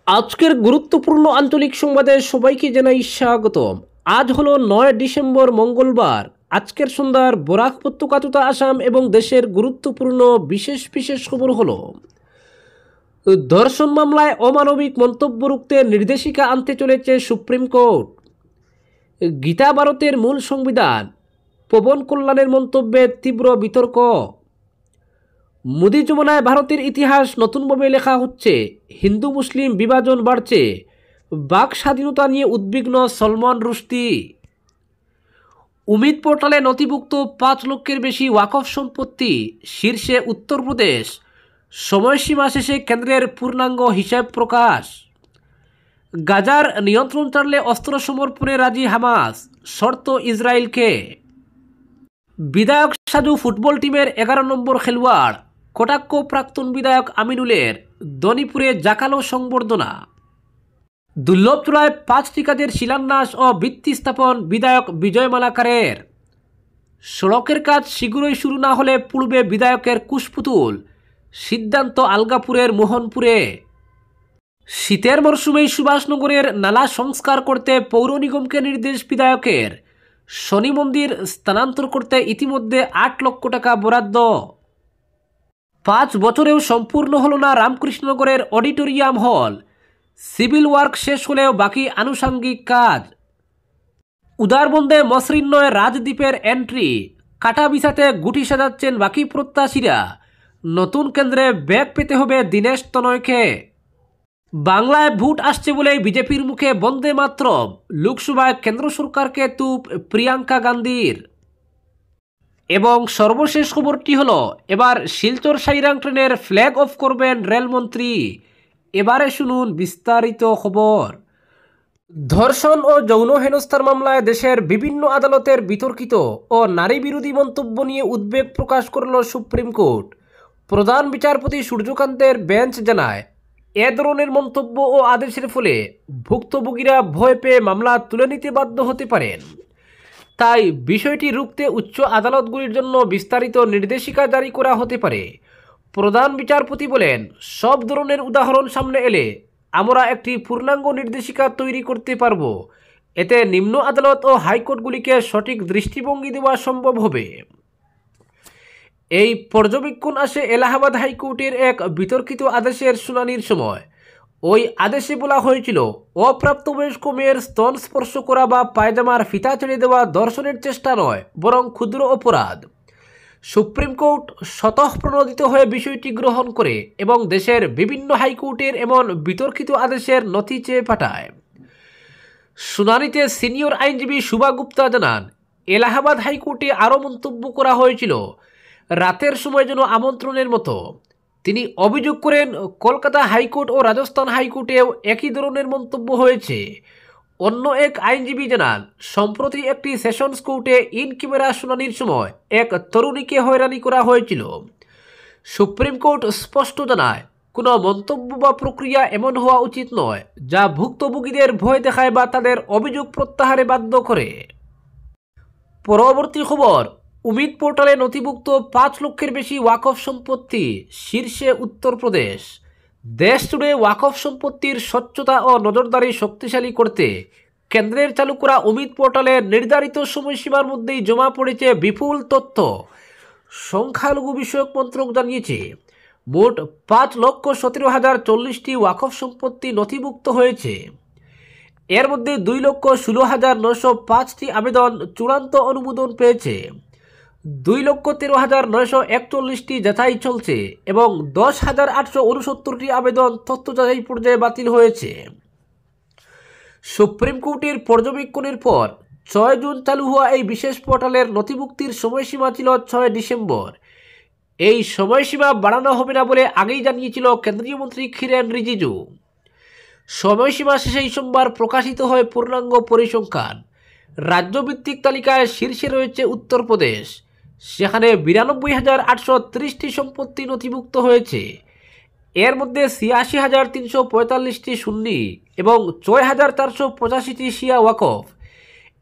আজকের গুরুত্বপূর্ণ আঞ্চলিক সংবাদে সবাইকে জানাই স্বাগতম। আজ হলো ৯ ডিসেম্বর মঙ্গলবার। আজকের সন্ধ্যার বরাক উপত্যকা তথা আসাম এবং দেশের গুরুত্বপূর্ণ বিশেষ বিশেষ খবর হলো: ধর্ষণ মামলায় অমানবিক মন্তব্য রুখতে নির্দেশিকা আনতে চলেছে সুপ্রিম কোর্ট। গীতা ভারতের মূল সংবিধান, পবন কল্যাণের মন্তব্যে তীব্র বিতর্ক। মোদি যমুনায় ভারতের ইতিহাস নতুনভাবে লেখা হচ্ছে, হিন্দু মুসলিম বিভাজন বাড়ছে, বাক স্বাধীনতা নিয়ে উদ্বিগ্ন সলমান রুশদি। উমিদ পোর্টালে নথিভুক্ত ৫ লক্ষের বেশি ওয়াকফ সম্পত্তি, শীর্ষে উত্তরপ্রদেশ। সময়সীমা শেষে কেন্দ্রের পূর্ণাঙ্গ হিসাব প্রকাশ। গাজার নিয়ন্ত্রণ ছাড়লে অস্ত্র সমর্পণে রাজি হামাস, শর্ত ইসরায়েলকে। বিধায়ক সাজু ফুটবল টিমের ১১ নম্বর খেলোয়াড়, কটাক্ষ প্রাক্তন বিধায়ক আমিনুলের। দনিপুরে জাকালো সংবর্ধনা। দুর্লভচূড়ায় ৫টি কাজের শিলান্যাস ও ভিত্তি স্থাপন বিধায়ক বিজয় মালাকারের। সড়কের কাজ শীঘ্রই শুরু না হলে পুড়বে বিধায়কের কুশপুতুল, সিদ্ধান্ত আলগাপুরের মোহনপুরে। শীতের মরশুমেই সুভাষনগরের নালা সংস্কার করতে পৌর নিগমকে নির্দেশ বিধায়কের। শনি মন্দির স্থানান্তর করতে ইতিমধ্যে ৮ লক্ষ টাকা বরাদ্দ। ৫ বছরেও সম্পূর্ণ হল না রামকৃষ্ণনগরের অডিটোরিয়াম হল। সিভিল ওয়ার্ক শেষ হলেও বাকি আনুষঙ্গিক কাজ। উদারবন্দে মসৃণ নয় রাজদ্বীপের এন্ট্রি, কাটা বিছাতে গুটি সাজাচ্ছেন বাকি প্রত্যাশীরা। নতুন কেন্দ্রে ব্যাগ পেতে হবে দীনেশ তনয়কে। বাংলায় ভোট আসছে বলেই বিজেপির মুখে বন্দে মাতরম, লোকসভায় কেন্দ্র সরকারকে তুপ প্রিয়াঙ্কা গান্ধীর। এবং সর্বশেষ খবরটি হলো, এবার শিলচর সাইরাং ট্রেনের ফ্ল্যাগ অফ করবেন রেলমন্ত্রী। এবারে শুনুন বিস্তারিত খবর। ধর্ষণ ও যৌন হেনস্থার মামলায় দেশের বিভিন্ন আদালতের বিতর্কিত ও নারী বিরোধী মন্তব্য নিয়ে উদ্বেগ প্রকাশ করল সুপ্রিম কোর্ট। প্রধান বিচারপতি সূর্যকান্তের বেঞ্চ জানায়, এ ধরনের মন্তব্য ও আদেশের ফলে ভুক্তভোগীরা ভয় পেয়ে মামলা তুলে নিতে বাধ্য হতে পারেন। তাই বিষয়টি রুখতে উচ্চ আদালতগুলির জন্য বিস্তারিত নির্দেশিকা জারি করা হতে পারে। প্রধান বিচারপতি বলেন, সব ধরনের উদাহরণ সামনে এলে আমরা একটি পূর্ণাঙ্গ নির্দেশিকা তৈরি করতে পারব। এতে নিম্ন আদালত ও হাইকোর্টগুলিকে সঠিক দৃষ্টিভঙ্গি দেওয়া সম্ভব হবে। এই পর্যবেক্ষণ আসে এলাহাবাদ হাইকোর্টের এক বিতর্কিত আদেশের শুনানির সময়। ওই আদেশে বলা হয়েছিল, অপ্রাপ্তবয়স্ক মেয়ের স্তন স্পর্শ করা বা পায়জামার ফিতা ছেড়ে দেওয়া ধর্ষণের চেষ্টা নয়, বরং ক্ষুদ্র অপরাধ। সুপ্রিম কোর্ট স্বতঃপ্রণোদিত হয়ে বিষয়টি গ্রহণ করে এবং দেশের বিভিন্ন হাইকোর্টের এমন বিতর্কিত আদেশের নথি চেয়ে পাঠায়। শুনানিতে সিনিয়র আইনজীবী শুভা গুপ্তা জানান, এলাহাবাদ হাইকোর্টে আরও মন্তব্য করা হয়েছিল, রাতের সময় যেন আমন্ত্রণের মতো। তিনি অভিযোগ করেন, কলকাতা হাইকোর্ট ও রাজস্থান হাইকোর্টেও একই ধরনের মন্তব্য হয়েছে। অন্য এক আইনজীবী জানান, সম্প্রতি একটি সেশনস কোর্টে ইন ক্যামেরা শুনানির সময় এক তরুণীকে হয়রানি করা হয়েছিল। সুপ্রিম কোর্ট স্পষ্ট জানায়, কোনো মন্তব্য বা প্রক্রিয়া এমন হওয়া উচিত নয় যা ভুক্তভোগীদের ভয় দেখায় বা তাদের অভিযোগ প্রত্যাহারে বাধ্য করে। পরবর্তী খবর, উমিদ পোর্টালে নথিভুক্ত ৫ লক্ষের বেশি ওয়াকফ সম্পত্তি, শীর্ষে উত্তরপ্রদেশ। দেশ জুড়ে ওয়াকফ সম্পত্তির স্বচ্ছতা ও নজরদারি শক্তিশালী করতে কেন্দ্রের চালু করা উমিদ পোর্টালে নির্ধারিত সময়সীমার মধ্যেই জমা পড়েছে বিপুল তথ্য। সংখ্যালঘু বিষয়ক মন্ত্রক জানিয়েছে, মোট ৫,১৭,০৪০টি ওয়াকফ সম্পত্তি নথিভুক্ত হয়েছে। এর মধ্যে ২,১৬,৯০৫টি আবেদন চূড়ান্ত অনুমোদন পেয়েছে, ২,১৩,৯৪১টি যাচাই চলছে এবং ১০,৮৬৯টি আবেদন তথ্য যাচাই পর্যায়ে বাতিল হয়েছে। সুপ্রিম কোর্টের পর্যবেক্ষণের পর ৬ জুন চালু হওয়া এই বিশেষ পোর্টালের নথিভুক্তির সময়সীমা ছিল ৬ ডিসেম্বর। এই সময়সীমা বাড়ানো হবে না বলে আগেই জানিয়েছিল কেন্দ্রীয় মন্ত্রী কিরেন রিজিজু। সময়সীমা শেষেই সোমবার প্রকাশিত হয় পূর্ণাঙ্গ পরিসংখ্যান। রাজ্যভিত্তিক তালিকায় শীর্ষে রয়েছে উত্তরপ্রদেশ। সেখানে ৯২,৮৩০টি সম্পত্তি নথিভুক্ত হয়েছে। এর মধ্যে ৮৬,৩৪৫টি সুন্নি এবং ৬,৪৮৫টি শিয়া ওয়াকফ।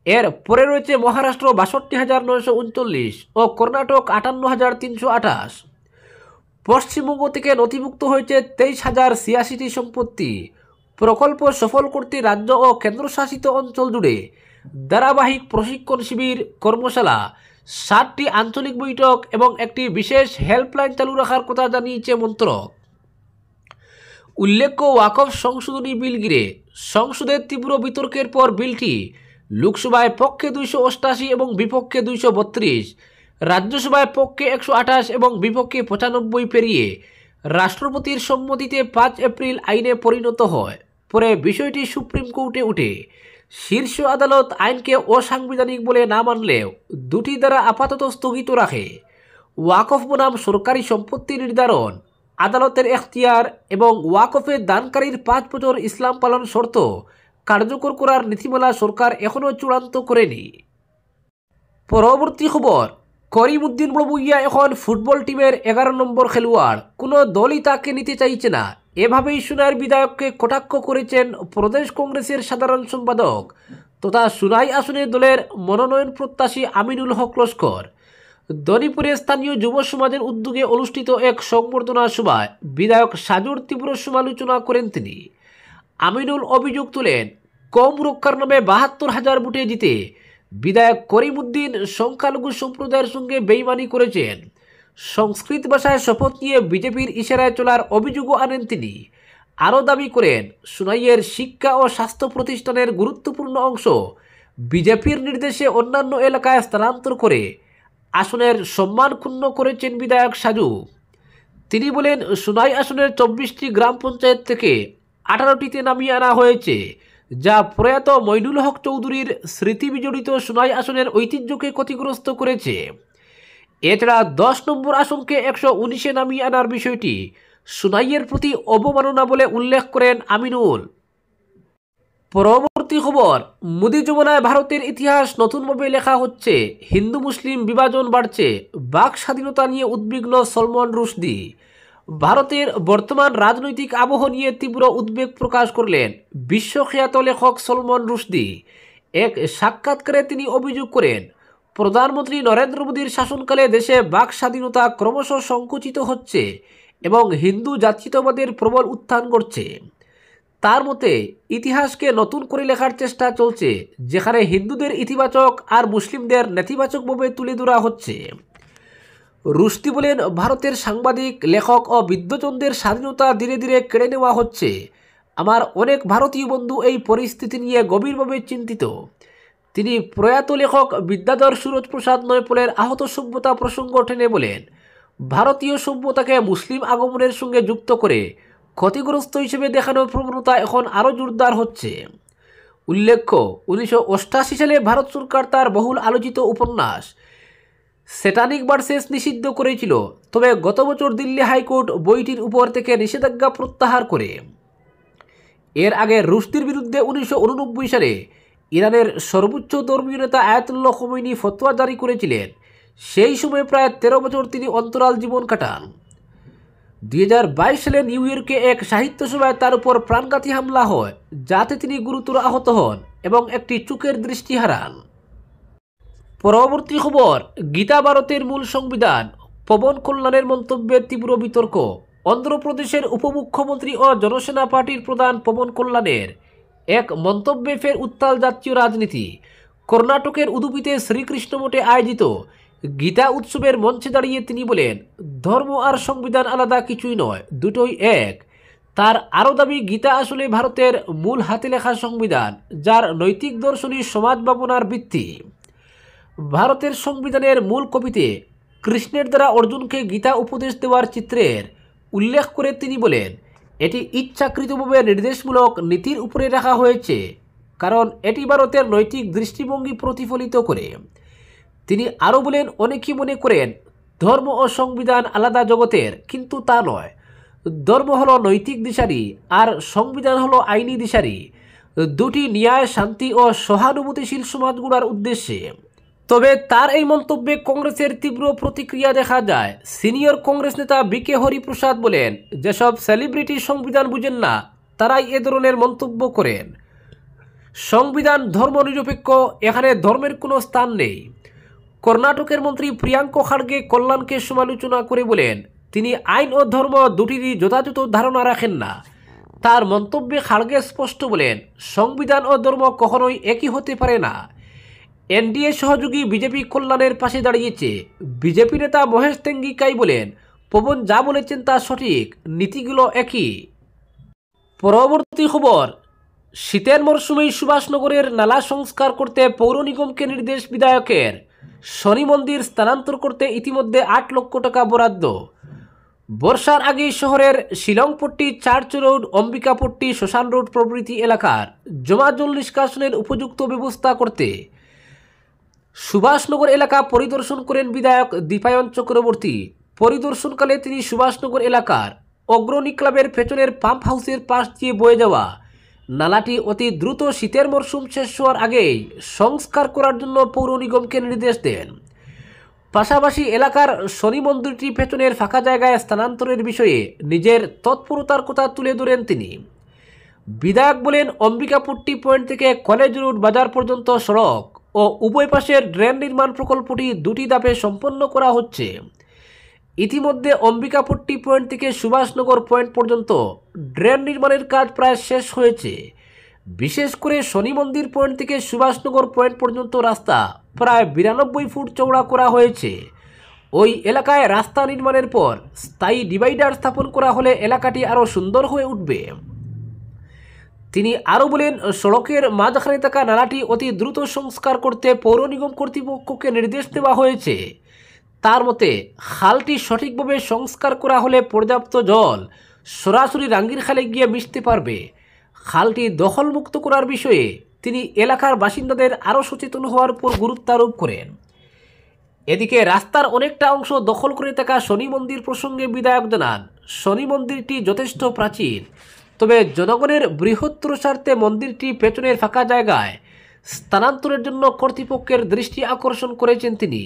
এর পরে রয়েছে মহারাষ্ট্র ৬২,৯৩৯ ও কর্ণাটক ৫৮,৩২৮। পশ্চিমবঙ্গ থেকে নথিভুক্ত হয়েছে ২৩,০৮৬টি সম্পত্তি। প্রকল্প সফল করতে রাজ্য ও কেন্দ্রশাসিত অঞ্চল জুড়ে ধারাবাহিক প্রশিক্ষণ শিবির, কর্মশালা, 7টি আঞ্চলিক বৈঠক এবং একটি বিশেষ হেল্পলাইন চালু রাখার কথা জানিয়েছে মন্ত্রক। উল্লেখ্য, ওয়াকফ সংশোধনী বিল ঘিরে সংসদের তীব্র বিতর্কের পর বিলটি লোকসভায় পক্ষে 288 এবং বিপক্ষে 232, রাজ্যসভায় পক্ষে 128 এবং বিপক্ষে 95 পেরিয়ে রাষ্ট্রপতির সম্মতিতে 5 এপ্রিল আইনে পরিণত হয়। পরে বিষয়টি সুপ্রিম কোর্টে ওঠে। শীর্ষ আদালত আইনকে অসাংবিধানিক বলে না মানলেও দুটি দ্বারা আপাতত স্থগিত রাখে। ওয়াকফ বনাম সরকারি সম্পত্তি নির্ধারণ, আদালতের এখতিয়ার এবং ওয়াকফে দানকারীর 5 বছর ইসলাম পালন শর্ত কার্যকর করার নীতিমালা সরকার এখনও চূড়ান্ত করেনি। পরবর্তী খবর, করিমউদ্দিন বড়ভূঁইয়া এখন ফুটবল টিমের 11 নম্বর খেলোয়াড়, কোনো দলই তাকে নিতে চাইছে না। এভাবেই সোনাইয়ের বিধায়ককে কটাক্ষ করেছেন প্রদেশ কংগ্রেসের সাধারণ সম্পাদক তথা সোনাই আসনের দলের মনোনয়ন প্রত্যাশী আমিনুল হক লস্কর। দনিপুরে স্থানীয় যুব সমাজের উদ্যোগে অনুষ্ঠিত এক সংবর্ধনা সভায় বিধায়ক সাজুর তীব্র সমালোচনা করেন তিনি। আমিনুল অভিযোগ তোলেন, কম রক্ষার নামে 72,000 ভোটে জিতে বিধায়ক করিমউদ্দিন সংখ্যালঘু সম্প্রদায়ের সঙ্গে বেইমানি করেছেন। সংস্কৃত ভাষায় শপথ নিয়ে বিজেপির ইশারায় চলার অভিযোগও আনেন তিনি। আরও দাবি করেন, সোনাইয়ের শিক্ষা ও স্বাস্থ্য প্রতিষ্ঠানের গুরুত্বপূর্ণ অংশ বিজেপির নির্দেশে অন্যান্য এলাকায় স্থানান্তর করে আসনের সম্মান ক্ষুণ্ণ করেছেন বিধায়ক সাজু। তিনি বলেন, সোনাই আসনের 24টি গ্রাম পঞ্চায়েত থেকে 18টিতে নামিয়ে আনা হয়েছে, যা প্রয়াত মইনুল হক চৌধুরীর স্মৃতি বিজড়িত সোনাই আসনের ঐতিহ্যকে ক্ষতিগ্রস্ত করেছে। এছাড়া 10 নম্বর আসনকে 119-এ নামিয়ে আনার বিষয়টি সোনাইয়ের প্রতি অবমাননা বলে উল্লেখ করেন আমিনুল। পরবর্তী খবর, মোদি যমুনায় ভারতের ইতিহাস নতুনভাবে লেখা হচ্ছে, হিন্দু মুসলিম বিভাজন বাড়ছে, বাক স্বাধীনতা নিয়ে উদ্বিগ্ন সলমান রুশদি। ভারতের বর্তমান রাজনৈতিক আবহ নিয়ে তীব্র উদ্বেগ প্রকাশ করলেন বিশ্বখ্যাত লেখক সলমান রুশদি। এক সাক্ষাৎকারে তিনি অভিযোগ করেন, প্রধানমন্ত্রী নরেন্দ্র মোদীর শাসনকালে দেশে বাক স্বাধীনতা ক্রমশ সংকুচিত হচ্ছে এবং হিন্দু জাতীয়তাবাদের প্রবল উত্থান ঘটছে। তার মতে, ইতিহাসকে নতুন করে লেখার চেষ্টা চলছে, যেখানে হিন্দুদের ইতিবাচক আর মুসলিমদের নেতিবাচকভাবে তুলে ধরা হচ্ছে। রুশদি বলেন, ভারতের সাংবাদিক, লেখক ও বিদ্বজনদের স্বাধীনতা ধীরে ধীরে কেড়ে নেওয়া হচ্ছে। আমার অনেক ভারতীয় বন্ধু এই পরিস্থিতি নিয়ে গভীরভাবে চিন্তিত। তিনি প্রয়াত লেখক বিদ্যাধর সুরজ প্রসাদ নয়পলের আহত সভ্যতা প্রসঙ্গ টেনে বলেন, ভারতীয় সভ্যতাকে মুসলিম আগমনের সঙ্গে যুক্ত করে ক্ষতিগ্রস্ত হিসেবে দেখানোর প্রবণতা এখন আরও জোরদার হচ্ছে। উল্লেখ্য, 1988 সালে ভারত সরকার তার বহুল আলোচিত উপন্যাস স্যাটানিক ভার্সেস নিষিদ্ধ করেছিল, তবে গত বছর দিল্লি হাইকোর্ট বইটির উপর থেকে নিষেধাজ্ঞা প্রত্যাহার করে। এর আগে রুশদির বিরুদ্ধে 1989 সালে ইরানের সর্বোচ্চ ধর্মীয় নেতা আয়াতুল্লাহ খোমেনি ফতোয়া জারি করেছিলেন। সেই সময় প্রায় 13 বছর তিনি অন্তরাল জীবন কাটান। 2022 সালে নিউ ইয়র্কে এক সাহিত্য সভায় তার উপর প্রাণঘাতী হামলা হয়, যাতে তিনি গুরুতর আহত হন এবং একটি চোখের দৃষ্টি হারান। পরবর্তী খবর, গীতা ভারতের মূল সংবিধান, পবন কল্যাণের মন্তব্যের তীব্র বিতর্ক। অন্ধ্রপ্রদেশের উপমুখ্যমন্ত্রী ও জনসেনা পার্টির প্রধান পবন কল্যাণের এক মন্তব্যে ফের উত্তাল জাতীয় রাজনীতি। কর্ণাটকের উদুপিতে শ্রীকৃষ্ণ মঠে আয়োজিত গীতা উৎসবের মঞ্চে দাঁড়িয়ে তিনি বলেন, ধর্ম আর সংবিধান আলাদা কিছুই নয়, দুটোই এক। তার আরও দাবি, গীতা আসলে ভারতের মূল হাতে লেখা সংবিধান, যার নৈতিক দর্শনই সমাজ ভাবনার ভিত্তি। ভারতের সংবিধানের মূল কপিতে কৃষ্ণের দ্বারা অর্জুনকে গীতা উপদেশ দেওয়ার চিত্রের উল্লেখ করে তিনি বলেন, এটি ইচ্ছাকৃতভাবে নির্দেশমূলক নীতির উপরে রাখা হয়েছে, কারণ এটি ভারতের নৈতিক দৃষ্টিভঙ্গি প্রতিফলিত করে। তিনি আরও বলেন, অনেকেই মনে করেন ধর্ম ও সংবিধান আলাদা জগতের, কিন্তু তা নয়। ধর্ম হলো নৈতিক দিশারি আর সংবিধান হলো আইনি দিশারি, দুটি ন্যায়, শান্তি ও সহানুভূতিশীল সমাজ গড়ার উদ্দেশ্যে। তবে তার এই মন্তব্যে কংগ্রেসের তীব্র প্রতিক্রিয়া দেখা যায়। সিনিয়র কংগ্রেস নেতা বিকে হরিপ্রসাদ বলেন, যেসব সেলিব্রিটি সংবিধান বুঝেন না তারাই এ ধরনের মন্তব্য করেন। সংবিধান ধর্মনিরপেক্ষ, এখানে ধর্মের কোনো স্থান নেই। কর্ণাটকের মন্ত্রী প্রিয়াঙ্ক খাড়গে কল্যাণকে সমালোচনা করে বলেন, তিনি আইন ও ধর্ম দুটিরই যথাযথ ধারণা রাখেন না। তার মন্তব্যে খাড়গে স্পষ্ট বলেন, সংবিধান ও ধর্ম কখনোই একই হতে পারে না। এনডিএ সহযোগী বিজেপি কল্যাণের পাশে দাঁড়িয়েছে। বিজেপি নেতা মহেশ তেঙ্গিকাই বলেন, পবন যা বলেছেন তা সঠিক, নীতিগুলো একই। পরবর্তী খবর, শীতের মরশুমেই সুভাষনগরের নালা সংস্কার করতে পৌর নিগমকে নির্দেশ বিধায়কের। শনি মন্দির স্থানান্তর করতে ইতিমধ্যে 8 লক্ষ টাকা বরাদ্দ। বর্ষার আগেই শহরের শিলংপট্টি, চার্চ রোড, অম্বিকাপট্টি, শ্মশান রোড প্রভৃতি এলাকার জমা জল নিষ্কাশনের উপযুক্ত ব্যবস্থা করতে সুভাষনগর এলাকা পরিদর্শন করেন বিধায়ক দীপায়ন চক্রবর্তী। পরিদর্শনকালে তিনি সুভাষনগর এলাকার অগ্রণী ক্লাবের পেছনের পাম্প হাউসের পাশ দিয়ে বয়ে যাওয়া নালাটি অতি দ্রুত শীতের মরশুম শেষ হওয়ার আগেই সংস্কার করার জন্য পৌর নিগমকে নির্দেশ দেন। পাশাপাশি এলাকার শনি মন্দিরটি পেছনের ফাঁকা জায়গায় স্থানান্তরের বিষয়ে নিজের তৎপরতার কথা তুলে ধরেন তিনি। বিধায়ক বলেন, অম্বিকাপট্টি পয়েন্ট থেকে কলেজ রোড বাজার পর্যন্ত সড়ক ও উভয় পাশের ড্রেন নির্মাণ প্রকল্পটি 2টি ধাপে সম্পন্ন করা হচ্ছে। ইতিমধ্যে অম্বিকাপট্টি পয়েন্ট থেকে সুভাষনগর পয়েন্ট পর্যন্ত ড্রেন নির্মাণের কাজ প্রায় শেষ হয়েছে। বিশেষ করে শনি মন্দির পয়েন্ট থেকে সুভাষনগর পয়েন্ট পর্যন্ত রাস্তা প্রায় 92 ফুট চওড়া করা হয়েছে। ওই এলাকায় রাস্তা নির্মাণের পর স্থায়ী ডিভাইডার স্থাপন করা হলে এলাকাটি আরও সুন্দর হয়ে উঠবে। তিনি আরও বলেন, সড়কের মাঝখানে থাকা নালাটি অতি দ্রুত সংস্কার করতে পৌর নিগম কর্তৃপক্ষকে নির্দেশ দেওয়া হয়েছে। তার মতে, খালটি সঠিকভাবে সংস্কার করা হলে পর্যাপ্ত জল সরাসরি রাঙ্গিরখালে গিয়ে মিশতে পারবে। খালটি দখলমুক্ত করার বিষয়ে তিনি এলাকার বাসিন্দাদের আরও সচেতন হওয়ার উপর গুরুত্ব আরোপ করেন। এদিকে রাস্তার অনেকটা অংশ দখল করে থাকা শনি মন্দির প্রসঙ্গে বিধায়ক জানান, শনি মন্দিরটি যথেষ্ট প্রাচীন, তবে জনগণের বৃহত্তর স্বার্থে মন্দিরটি পেছনের ফাঁকা জায়গায় স্থানান্তরের জন্য কর্তৃপক্ষের দৃষ্টি আকর্ষণ করেছেন তিনি।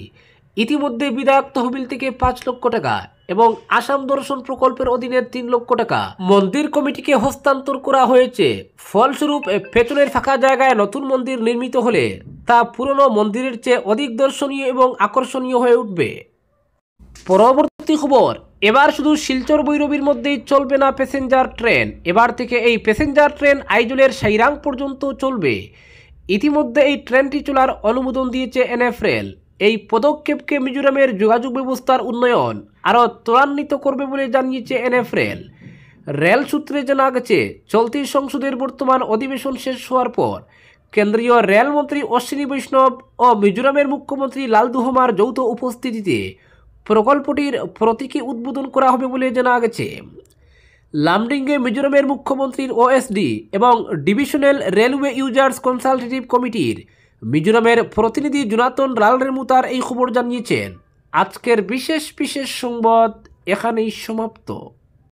ইতিমধ্যে বিধায়ক তহবিল থেকে 5 লক্ষ টাকা এবং আসাম দর্শন প্রকল্পের অধীনে 3 লক্ষ টাকা মন্দির কমিটিকে হস্তান্তর করা হয়েছে। ফলস্বরূপ পেছনের ফাঁকা জায়গায় নতুন মন্দির নির্মিত হলে তা পুরনো মন্দিরের চেয়ে অধিক দর্শনীয় এবং আকর্ষণীয় হয়ে উঠবে। পরবর্তী খবর, এবার শুধু শিলচর ভৈরবীর মধ্যেই চলবে না প্যাসেঞ্জার ট্রেন। এবার থেকে এই প্যাসেঞ্জার ট্রেন আইজলের সাইরাং পর্যন্ত চলবে। ইতিমধ্যে এই ট্রেনটি চলার অনুমোদন দিয়েছে এনএফরেল। এই পদক্ষেপকে মিজোরামের যোগাযোগ ব্যবস্থার উন্নয়ন আরও ত্বরান্বিত করবে বলে জানিয়েছে এনএফরেল। রেল সূত্রে জানা গেছে, চলতি সংসদের বর্তমান অধিবেশন শেষ হওয়ার পর কেন্দ্রীয় রেলমন্ত্রী অশ্বিনী বৈষ্ণব ও মিজোরামের মুখ্যমন্ত্রী লালদুহমার যৌথ উপস্থিতিতে প্রকল্পটির প্রতীকী উদ্বোধন করা হবে বলে জানা গেছে। লামডিংয়ে মিজোরামের মুখ্যমন্ত্রীর ওএসডি এবং ডিভিশনাল রেলওয়ে ইউজার্স কনসালটেটিভ কমিটির মিজোরামের প্রতিনিধি জোনাতন রালরেমুতার এই খবর জানিয়েছেন। আজকের বিশেষ সংবাদ এখানেই সমাপ্ত।